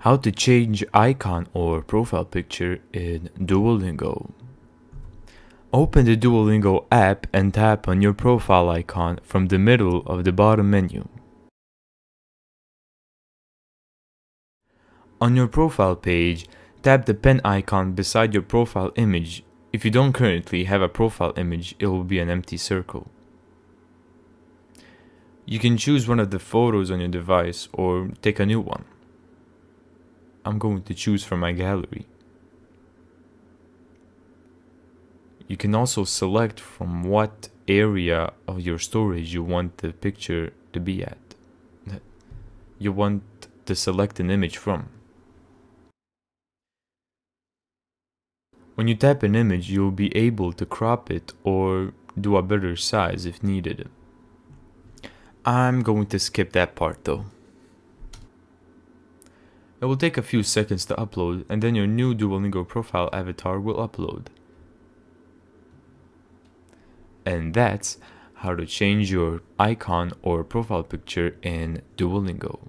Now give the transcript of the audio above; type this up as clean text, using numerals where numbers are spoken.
How to change icon or profile picture in Duolingo. Open the Duolingo app and tap on your profile icon from the middle of the bottom menu. On your profile page, tap the pen icon beside your profile image. If you don't currently have a profile image, it will be an empty circle. You can choose one of the photos on your device or take a new one. I'm going to choose from my gallery. You can also select from what area of your storage you want the picture to be at. You want to select an image from. When you tap an image, you'll be able to crop it or do a better size if needed. I'm going to skip that part though. It will take a few seconds to upload, and then your new Duolingo profile avatar will upload. And that's how to change your icon or profile picture in Duolingo.